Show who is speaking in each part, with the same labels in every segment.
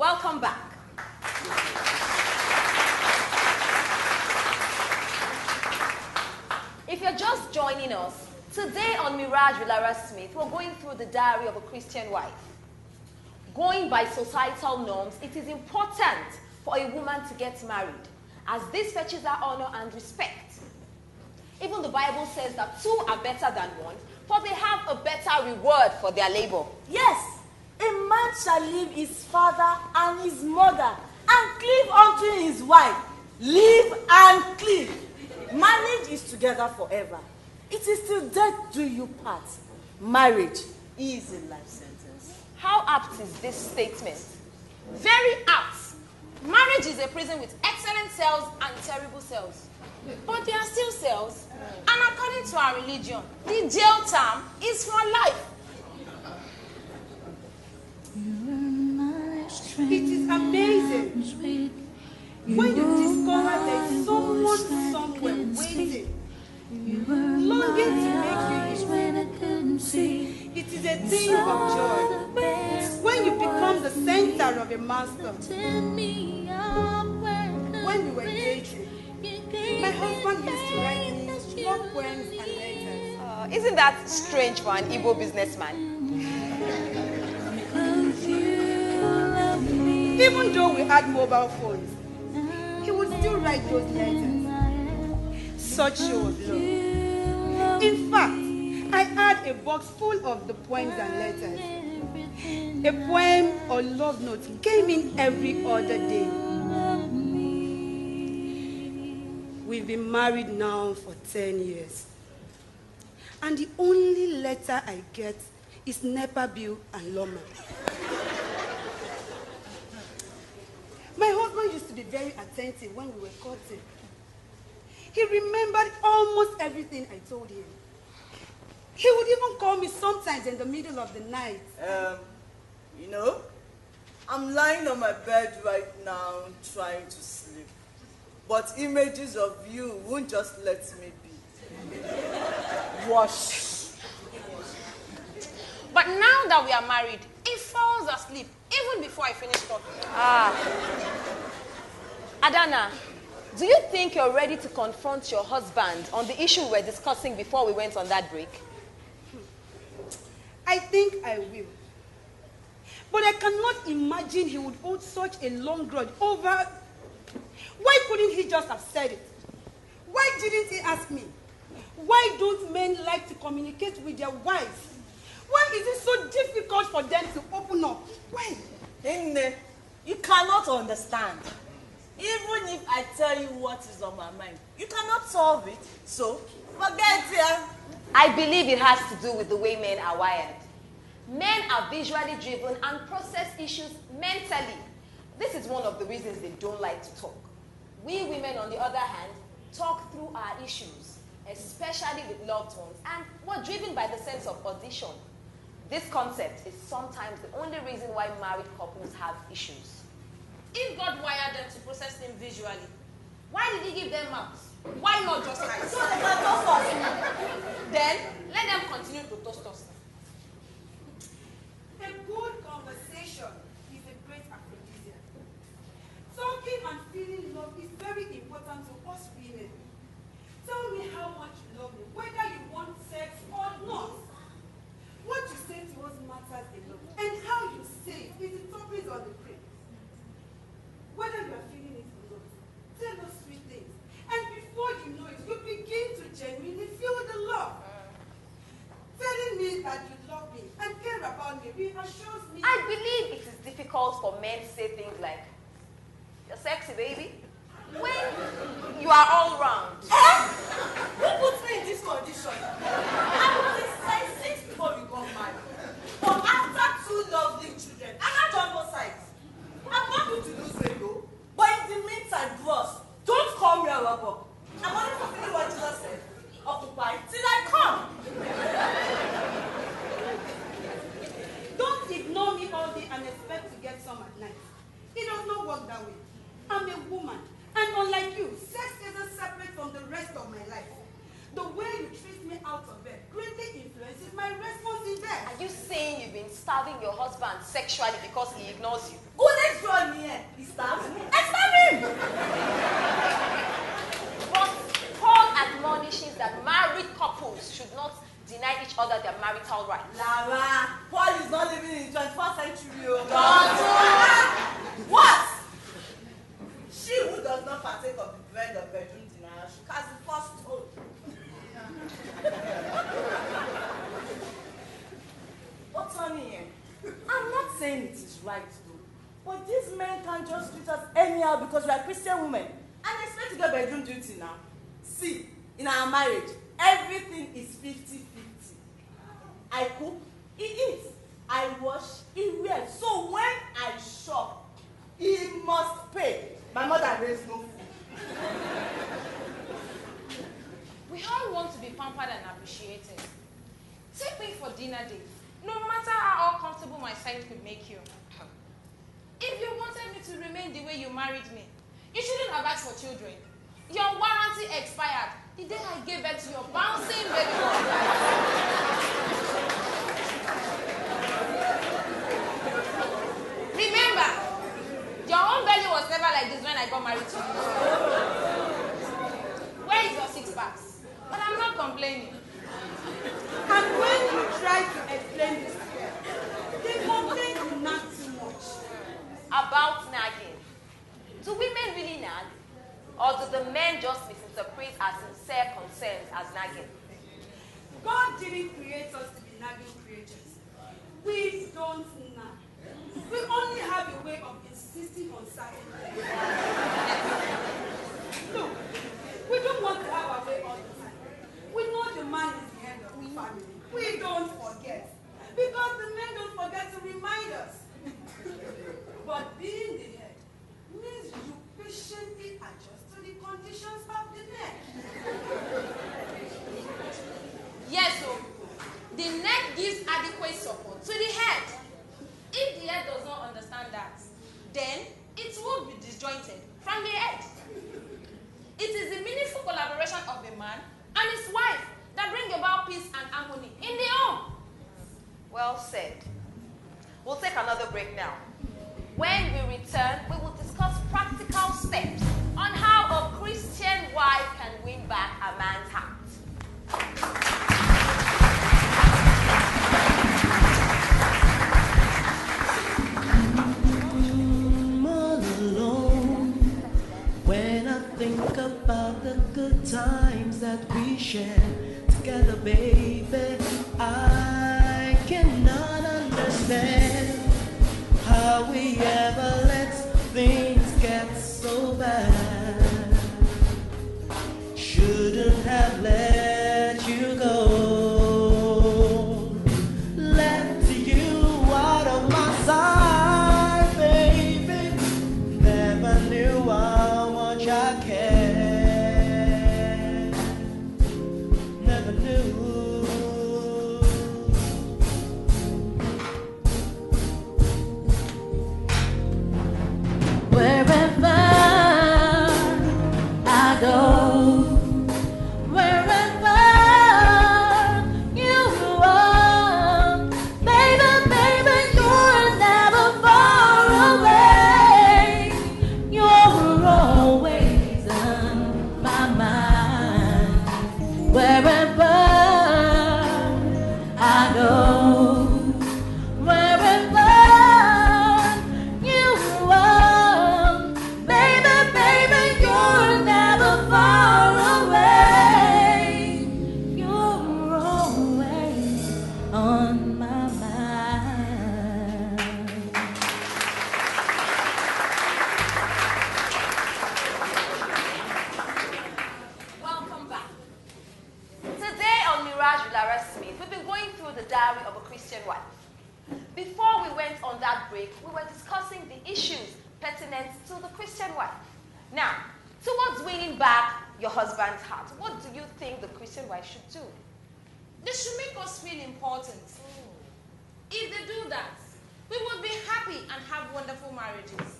Speaker 1: Welcome back. If you're just joining us, today on Mirage with Lara Smith, we're going through the diary of a Christian wife. Going by societal norms, it is important for a woman to get married, as this fetches her honor and respect. Even the Bible says that two are better than one, for they have a better reward for their labor.
Speaker 2: Yes, a man shall leave his father and his mother, and cleave unto his wife. Live and cleave. Marriage is together forever. It is till death do you part. Marriage is a life sentence.
Speaker 1: How apt is this statement? Very apt. Marriage is a prison with excellent cells and terrible cells. But there are still cells. And according to our religion, the jail term is for life.
Speaker 3: It is amazing when you discover there is someone somewhere waiting, longing to make you his. It is a thing of joy when you become the center of a master. When we were dating, my husband used to write me love poems and letters.
Speaker 1: Isn't that strange for an Igbo businessman?
Speaker 3: Even though we had mobile phones, he would still write those letters. Such show of love. In fact, I had a box full of the poems and letters. A poem or love note came in every other day. We've been married now for 10 years. And the only letter I get is NEPA bill and Loma. My husband used to be very attentive when we were courting. He remembered almost everything I told him. He would even call me sometimes in the middle of the night.
Speaker 4: You know, I'm lying on my bed right now trying to sleep. But images of you won't just let me be. Wash.
Speaker 1: But now that we are married, he falls asleep even before I finish talking. Adana, do you think you're ready to confront your husband on the issue we were discussing before we went on that break?
Speaker 3: I think I will. But I cannot imagine he would hold such a long grudge over... Why couldn't he just have said it? Why didn't he ask me? Why don't men like to communicate with their wives? Why is it so difficult for them to open up? Why?
Speaker 4: Nene, you cannot understand. Even if I tell you what is on my mind, you cannot solve it. So, forget it.
Speaker 1: I believe it has to do with the way men are wired. Men are visually driven and process issues mentally. This is one of the reasons they don't like to talk. We women, on the other hand, talk through our issues, especially with loved ones, and we're driven by the sense of audition. This concept is sometimes the only reason why married couples have issues. If God wired them to process things visually, why did he give them mouths? Why not just eyes? Then, let them continue to toast us.
Speaker 3: A good conversation is a great aphrodisiac. Talking and feeling love is very important to us women. Tell me how much you love me, whether you want sex or not. What you say to us matters a lot, and how you say it is the toppings on the cake. Whether you are feeling it or not, tell us sweet things, and before you know it, you begin to genuinely feel the love. Telling me that you love me and care about me reassures me.
Speaker 1: I believe it is difficult for men to say things like, "You're sexy, baby," when you are all round.
Speaker 4: Who put me in this condition? I was in size 6 before we got married. But after 2 lovely children, I'm not jumbo size. I'm not going to lose weight though. But in the meantime, bros, don't call me a rubber. I'm only fulfilling what Jesus said. Occupy till I come.
Speaker 3: Don't ignore me all day and expect to get some at night. It does not work that way. I'm a woman, and unlike you, sex isn't separate from the rest of my life. The way you treat me out of bed greatly influences my response in bed.
Speaker 1: Are you saying you've been starving your husband sexually because he ignores you?
Speaker 4: Good
Speaker 2: let's draw near. He stabs me. I stab him.
Speaker 1: But Paul admonishes that married couples should not deny each other their marital rights.
Speaker 2: Lara, Paul is not living in the 21st century. What? She who does not partake of the bread of bedroom dinner, she cast the first stone. But honey, I'm not saying it is right though, but these men can't just treat us anyhow because we are Christian women and expect to get bedroom duty now. See, in our marriage, everything is 50-50. I cook, he eats. I wash, he wears. So when I shop, he must pay. My mother raised no food.
Speaker 5: We all want to be pampered and appreciated. Take me for dinner date, no matter how uncomfortable my sight could make you. If you wanted me to remain the way you married me, you shouldn't have asked for children. Your warranty expired the day I gave birth to your bouncing baby boy. Remember, your own belly was never like this when I got married to you. Where is your 6 packs? But I'm not complaining.
Speaker 3: And when you try to explain this to them, they complain you nag too much.
Speaker 1: About nagging. Do women really nag? Or do the men just misinterpret our sincere concerns as nagging?
Speaker 3: God didn't create us to be nagging creatures. We don't nag. We only have a way of insisting on certain things. Look, we don't want to have our way all the time. We know the man is the head of the family. We don't forget. Because the men don't forget to remind us. But being the head means you patiently adjust to the conditions of the neck.
Speaker 5: Yes, so the neck gives adequate support to the head. If the head does not understand that, then it will be disjointed from the head. It is the meaningful collaboration of a man and his wife that bring about peace and harmony in the home.
Speaker 1: Well said. We'll take another break now. When we return, we will discuss practical steps on how a Christian wife can win back a man's heart.
Speaker 6: I'm all alone when I think about the good times that we shared together, baby. I cannot understand how we ever let things get so bad. Shouldn't have let you go. Left you out of my sight, baby. Never knew how much I cared. Never knew. Wherever I go, wherever you are, baby, baby, you're never far away. You're always on my mind. Wherever I go, wherever you are, baby, baby, you're never far away. You're always on my mind.
Speaker 1: Welcome back. Today on Mirage with Lara Smith, we've been going through the diary of a Christian wife. Before we went on that break, we were discussing the issues pertinent to the Christian wife. Now, towards winning back your husband's heart, what do you think the Christian wife should do?
Speaker 5: They should make us feel important. If they do that, we would be happy and have wonderful marriages.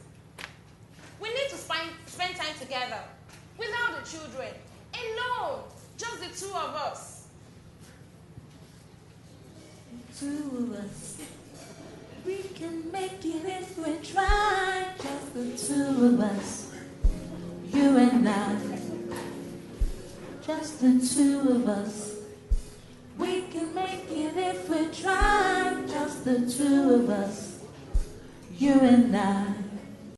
Speaker 5: We need to spend time together without the children, alone, just the two of us.
Speaker 6: Two of us, we can make it if we try. of us, you and I, just the two of us. We can make it if we try, just the two of us, you and I.